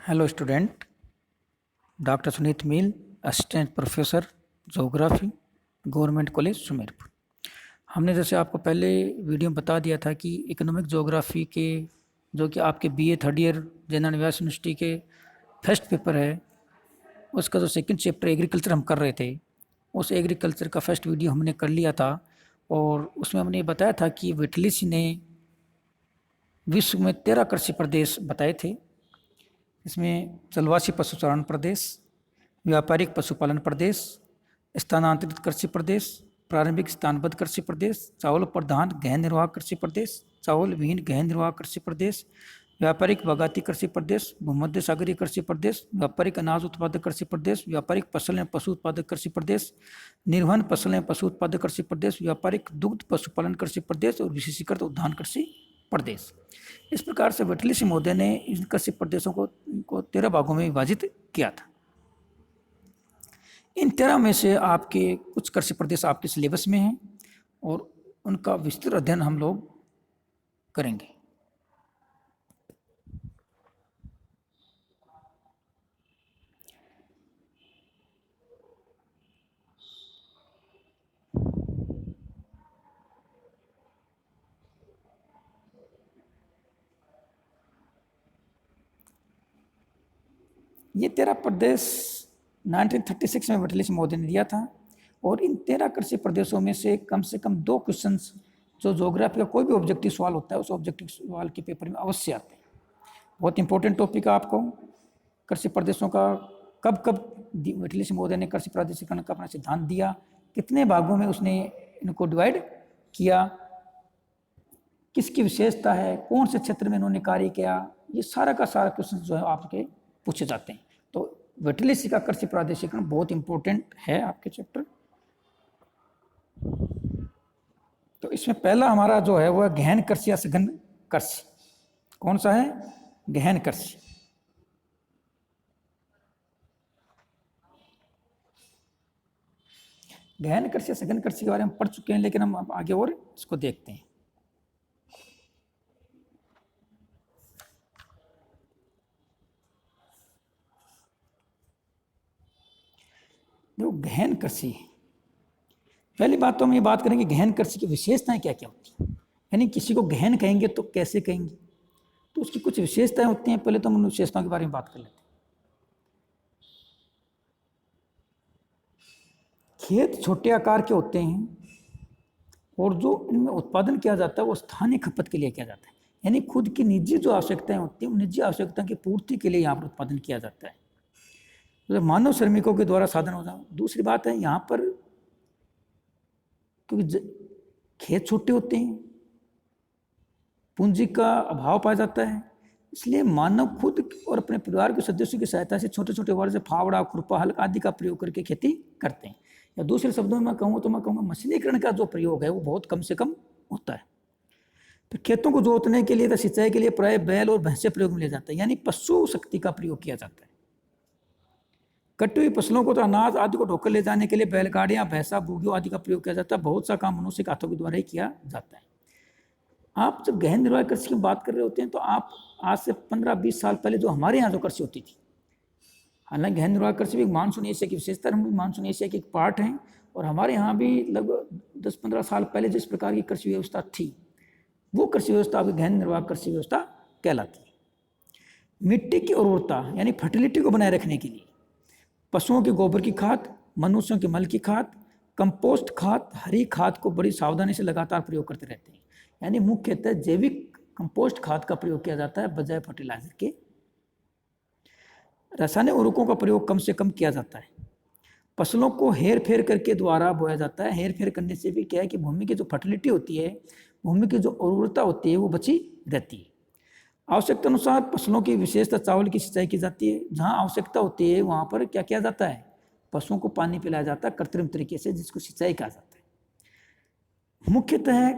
Hello student, doctor Suneet Meel, assistant professor geography, government college Sumerpur. हमने जैसे आपको पहले वीडियो में बता दिया था कि इकोनॉमिक जोग्राफी के जो कि आपके बीए थर्ड ईयर जयनारायण व्यास यूनिवर्सिटी के फर्स्ट पेपर है, उसका जो सेकंड चैप्टर एग्रीकल्चर हम कर रहे थे, उस एग्रीकल्चर का फर्स्ट वीडियो हमने कर लिया था। और उसमें हमने बताया था कि विटलिस ने विश्व में 13 कृषि प्रदेश बताए थे। इसमें जलवासी पशुचारण प्रदेश, व्यापारिक पशुपालन प्रदेश, स्थानांतरित कृषि प्रदेश, प्रारंभिक स्थानबद्ध कृषि प्रदेश, चावल प्रधान गहन निर्वाह कृषि प्रदेश, चावल विहीन गहन निर्वाह कृषि प्रदेश, व्यापारिक बागायती कृषि प्रदेश, भूमध्य सागरीय कृषि प्रदेश, व्यापारिक अनाज उत्पादक कृषि प्रदेश, व्यापारिक फसल एवं पशु उत्पादक कृषि प्रदेश, निर्वहन फसल एवं पशु उत्पादक कृषि प्रदेश, व्यापारिक दुग्ध पशुपालन कृषि प्रदेश और विशेषीकृत उद्यान कृषि प्रदेश। इस प्रकार से विटलिस महोदय ने इन कृषि प्रदेशों को 13 भागों में विभाजित किया था। इन 13 में से आपके कुछ कृषि प्रदेश आपके सिलेबस में हैं और उनका विस्तृत अध्ययन हम लोग करेंगे। ये 13 प्रदेश 1936 में विटलिस महोदय ने दिया था और इन 13 कृषि प्रदेशों में से कम 2 क्वेश्चंस जो ज्योग्राफी का कोई भी ऑब्जेक्टिव सवाल होता है उस ऑब्जेक्टिव सवाल के पेपर में अवश्य आते हैं। बहुत इंपॉर्टेंट टॉपिक है आपको कृषि प्रदेशों का। कब कब विटलिस महोदय ने कृषि प्रादेशिकरण का अपना सिद्धांत दिया, कितने भागों में उसने इनको डिवाइड किया, किसकी विशेषता है, कौन से क्षेत्र में इन्होंने कार्य किया, ये सारा का सारा क्वेश्चन जो है आपके पूछे जाते हैं। तो विटलिस का कृषि प्रादेशिकरण बहुत इंपॉर्टेंट है आपके चैप्टर। तो इसमें पहला हमारा जो है वह गहन कृषि या सघन कृषि। कौन सा है? गहन कृषि। गहन कृषि या सघन कृषि के बारे में पढ़ चुके हैं, लेकिन हम आगे और इसको देखते हैं। देखो, गहन कृषि, पहली बात तो हम ये बात करेंगे गहन कृषि की विशेषताएं क्या क्या होती हैं। यानी किसी को गहन कहेंगे तो कैसे कहेंगे, तो उसकी कुछ विशेषताएं होती हैं। पहले तो हम उन विशेषताओं के बारे में बात कर लेते हैं। खेत छोटे आकार के होते हैं और जो इनमें उत्पादन किया जाता है वो स्थानीय खपत के लिए किया जाता है। यानी खुद की निजी जो आवश्यकताएं होती हैं, उन निजी आवश्यकताओं की पूर्ति के लिए यहाँ पर उत्पादन किया जाता है, तो मानव श्रमिकों के द्वारा साधन हो जाए। दूसरी बात है यहाँ पर क्योंकि खेत छोटे होते हैं, पूंजी का अभाव पाया जाता है, इसलिए मानव खुद और अपने परिवार के सदस्यों की सहायता से छोटे छोटे वर्ग से फावड़ा, खुरपा, हल आदि का प्रयोग करके खेती करते हैं। या दूसरे शब्दों में मैं कहूँ तो मैं कहूँगा मशीनीकरण का जो प्रयोग है वो बहुत कम से कम होता है। तो खेतों को जोतने के लिए या सिंचाई के लिए प्राय बैल और भैंसे प्रयोग में लिया जाता है, यानी पशु शक्ति का प्रयोग किया जाता है। कटी हुई फसलों को तो अनाज आदि को ढोकर ले जाने के लिए बैलगाड़ियां, भैंसा, बूढ़ियों आदि का प्रयोग किया जाता है। बहुत सा काम मनुष्य के हाथों के द्वारा ही किया जाता है। आप जब गहन निर्वाह कृषि की बात कर रहे होते हैं तो आप आज से 15-20 साल पहले जो हमारे यहाँ जो कृषि होती थी, हालांकि गहन निर्वाह कृषि भी मानसून एशिया की विशेषता, हम भी मानसून एशिया की एक पार्ट हैं और हमारे यहाँ भी लगभग 10-15 साल पहले जिस प्रकार की कृषि व्यवस्था थी वो कृषि व्यवस्था अभी गहन निर्वाह कृषि व्यवस्था कहलाती है। मिट्टी की उर्वरता यानी फर्टिलिटी को बनाए रखने के लिए पशुओं के गोबर की खाद, मनुष्यों के मल की खाद, कंपोस्ट खाद, हरी खाद को बड़ी सावधानी से लगातार प्रयोग करते रहते हैं। यानी मुख्यतः जैविक कंपोस्ट खाद का प्रयोग किया जाता है बजाय फर्टिलाइजर के। रासायनिक उर्वरकों का प्रयोग कम से कम किया जाता है। फसलों को हेर फेर करके द्वारा बोया जाता है। हेर फेर करने से भी क्या है कि भूमि की जो फर्टिलिटी होती है, भूमि की जो उर्वरता होती है वो बची रहती है। आवश्यकता अनुसार फसलों की विशेषता चावल की सिंचाई की जाती है। जहाँ आवश्यकता होती है वहाँ पर क्या किया जाता है, पशुओं को पानी पिलाया जाता है कृत्रिम तरीके से, जिसको सिंचाई कहा जाता है। मुख्यतः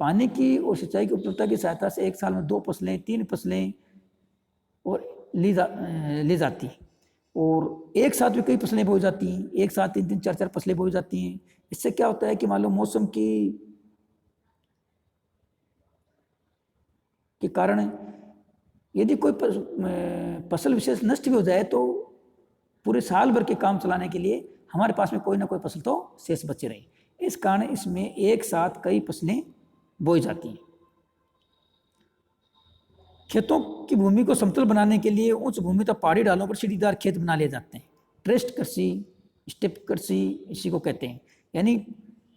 पानी की और सिंचाई की उपलब्धता की सहायता से एक साल में 2 फसलें 3 फसलें और ली जाती हैं और एक साथ भी कई फसलें बोई जाती हैं। एक साथ 3-3, 4-4 फसलें बोई जाती हैं। इससे क्या होता है कि मान लो मौसम के कारण यदि कोई फसल विशेष नष्ट भी हो जाए तो पूरे साल भर के काम चलाने के लिए हमारे पास में कोई ना कोई फसल तो शेष बचे रहे। इस कारण इसमें एक साथ कई फसलें बोई जाती हैं। खेतों की भूमि को समतल बनाने के लिए उच्च भूमि तक पहाड़ी ढालों पर सीढ़ीदार खेत बना लिए जाते हैं। ट्रेस्ट कृषि, स्टेप कृषि इसी को कहते हैं। यानी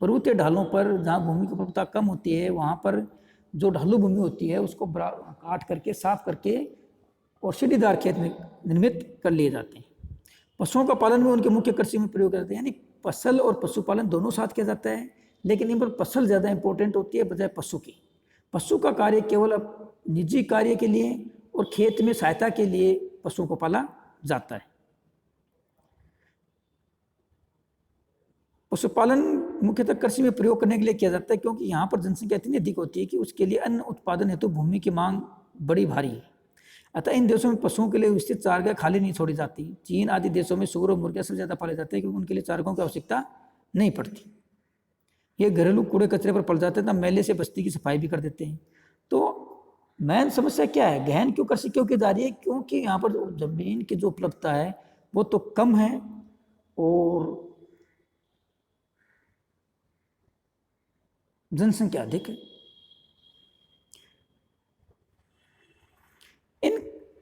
पर्वतीय ढालों पर जहाँ भूमि की उपलब्धता कम होती है वहाँ पर जो ढालू भूमि होती है उसको काट करके साफ करके और सीढ़ीदार खेत निर्मित कर लिए जाते हैं। पशुओं का पालन भी उनके मुख्य कृषि में प्रयोग करते हैं। यानी फसल और पशुपालन दोनों साथ किया जाता है, लेकिन इन पर फसल ज़्यादा इंपॉर्टेंट होती है बजाय पशु की। पशु का कार्य केवल निजी कार्य के लिए और खेत में सहायता के लिए पशुओं को पाला जाता है। पशुपालन मुख्यतः कृषि में प्रयोग करने के लिए किया जाता है, क्योंकि यहाँ पर जनसंख्या इतनी अधिक होती है कि उसके लिए अन्न उत्पादन हेतु भूमि की मांग बड़ी भारी है। अतः इन देशों में पशुओं के लिए विस्तृत चारगाह खाली नहीं छोड़ी जाती। चीन आदि देशों में सूअर और मुर्गे सबसे ज़्यादा पाले जाते हैं, क्योंकि उनके लिए चारगाहों की आवश्यकता नहीं पड़ती। ये घरेलू कूड़े कचरे पर पड़ जाते हैं, तब मेले से बस्ती की सफाई भी कर देते हैं। तो मेन समस्या क्या है, गहन क्यों कृषि क्यों की जा रही है? क्योंकि यहाँ पर जमीन की जो उपलब्धता है वो तो कम है और जनसंख्या अधिक है। इन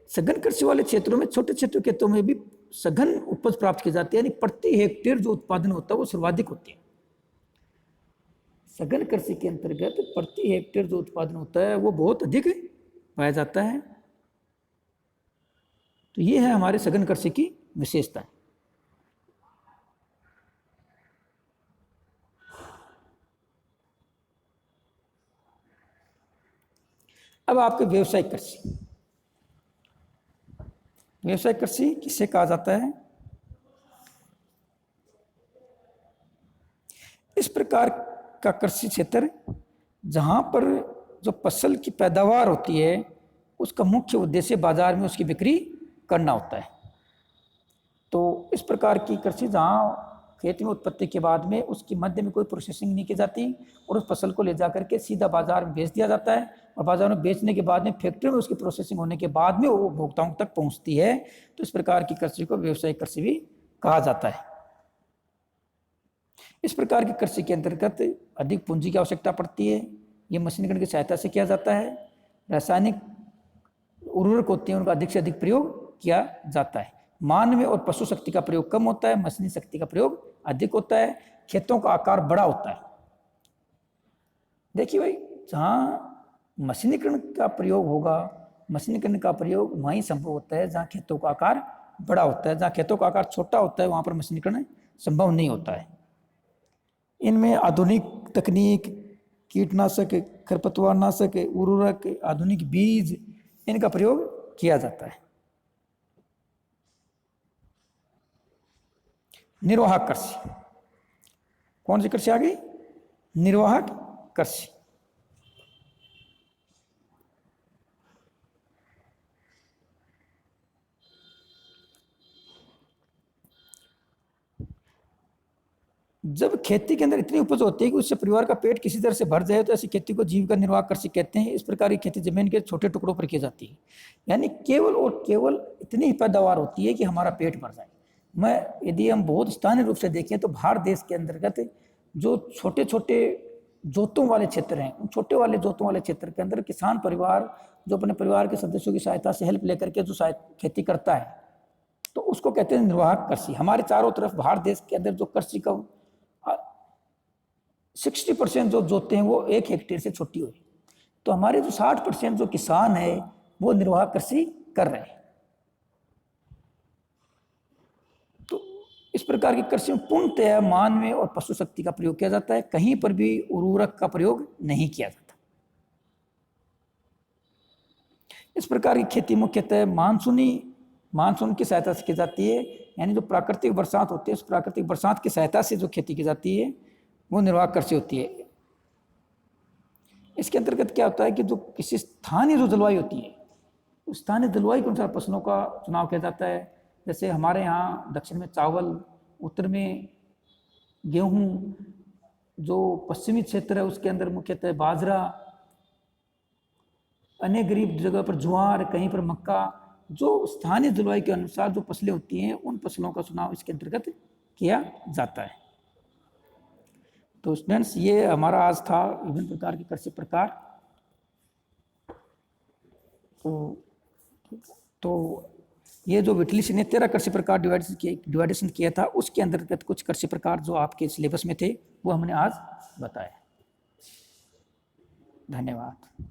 सघन कृषि वाले क्षेत्रों में छोटे छोटे खेतों में भी सघन उपज प्राप्त की जाती है, यानी प्रति हेक्टेयर जो उत्पादन होता है वो सर्वाधिक होती है। सघन कृषि के अंतर्गत प्रति हेक्टेयर जो उत्पादन होता है वो बहुत अधिक पाया जाता है। तो ये है हमारे सघन कृषि की विशेषता। अब आपके व्यावसायिक कृषि। व्यावसायिक कृषि किसे कहा जाता है? इस प्रकार का कृषि क्षेत्र जहां पर जो फसल की पैदावार होती है उसका मुख्य उद्देश्य बाजार में उसकी बिक्री करना होता है। तो इस प्रकार की कृषि जहां खेत में उत्पत्ति के बाद में उसकी मध्य में कोई प्रोसेसिंग नहीं की जाती और उस फसल को ले जाकर के सीधा बाजार में बेच दिया जाता है, और बाजार में बेचने के बाद में फैक्ट्री में उसकी प्रोसेसिंग होने के बाद में वो उपभोक्ताओं तक पहुंचती है। तो इस प्रकार की कृषि को व्यावसायिक कृषि भी कहा जाता है। इस प्रकार की कृषि के अंतर्गत अधिक पूंजी की आवश्यकता पड़ती है। ये मशीनीकरण की सहायता से किया जाता है। रासायनिक उर्वरक होते हैं उनका अधिक से अधिक प्रयोग किया जाता है। मानव और पशु शक्ति का प्रयोग कम होता है, मशीनी शक्ति का प्रयोग अधिक होता है। खेतों का आकार बड़ा होता है। देखिए भाई, जहाँ मशीनीकरण का प्रयोग होगा, मशीनीकरण का प्रयोग वहीं संभव होता है जहाँ खेतों का आकार बड़ा होता है। जहाँ खेतों का आकार छोटा होता है वहाँ पर मशीनीकरण संभव नहीं होता है। इनमें आधुनिक तकनीक, कीटनाशक, खरपतवारनाशक, उर्वरक, आधुनिक बीज, इनका प्रयोग किया जाता है। निर्वाहक कृषि। कौन सी कृषि आ गई? निर्वाहक कृषि। जब खेती के अंदर इतनी उपज होती है कि उससे परिवार का पेट किसी तरह से भर जाए तो ऐसी खेती को जीविका निर्वाह कृषि कहते हैं। इस प्रकार की खेती जमीन के छोटे टुकड़ों पर की जाती है, यानी केवल और केवल इतनी ही पैदावार होती है कि हमारा पेट भर जाए। यदि हम बहुत स्थानीय रूप से देखें तो भारत देश के अंतर्गत जो छोटे छोटे जोतों वाले क्षेत्र हैं, उन छोटे वाले जोतों वाले क्षेत्र के अंदर किसान परिवार जो अपने परिवार के सदस्यों की सहायता से हेल्प लेकर के जो खेती करता है तो उसको कहते हैं निर्वाहक कृषि। हमारे चारों तरफ भारत देश के अंदर जो कृषि का 60% जो जोते हैं वो 1 हेक्टेयर से छोटी हुई, तो हमारे जो 60% जो किसान है वो निर्वाह कृषि कर रहे हैं। तो इस प्रकार की कृषि में पूर्णतः मानव और पशु शक्ति का प्रयोग किया जाता है, कहीं पर भी उर्वरक का प्रयोग नहीं किया जाता। इस प्रकार की खेती मुख्यतः मानसून की सहायता से की जाती है, यानी जो प्राकृतिक बरसात होती है उस प्राकृतिक बरसात की सहायता से जो खेती की जाती है वो निर्वाह कृषि होती है। इसके अंतर्गत क्या होता है कि जो किसी स्थानीय जो जलवायु होती है उस स्थानीय जलवायु के अनुसार फसलों का चुनाव किया जाता है। जैसे हमारे यहाँ दक्षिण में चावल, उत्तर में गेहूँ, जो पश्चिमी क्षेत्र है उसके अंदर मुख्यतः बाजरा, अनेक गरीब जगह पर ज्वार, कहीं पर मक्का, जो स्थानीय जलवायु के अनुसार जो फसलें होती हैं उन फसलों का चुनाव इसके अंतर्गत किया जाता है। तो स्टूडेंट्स ये हमारा आज था विभिन्न प्रकार के कृषि प्रकार। तो ये जो विटलिस ने 13 कृषि प्रकार डिवाइडेशन किया था, उसके अंतर्गत कुछ कृषि प्रकार जो आपके सिलेबस में थे वो हमने आज बताए। धन्यवाद।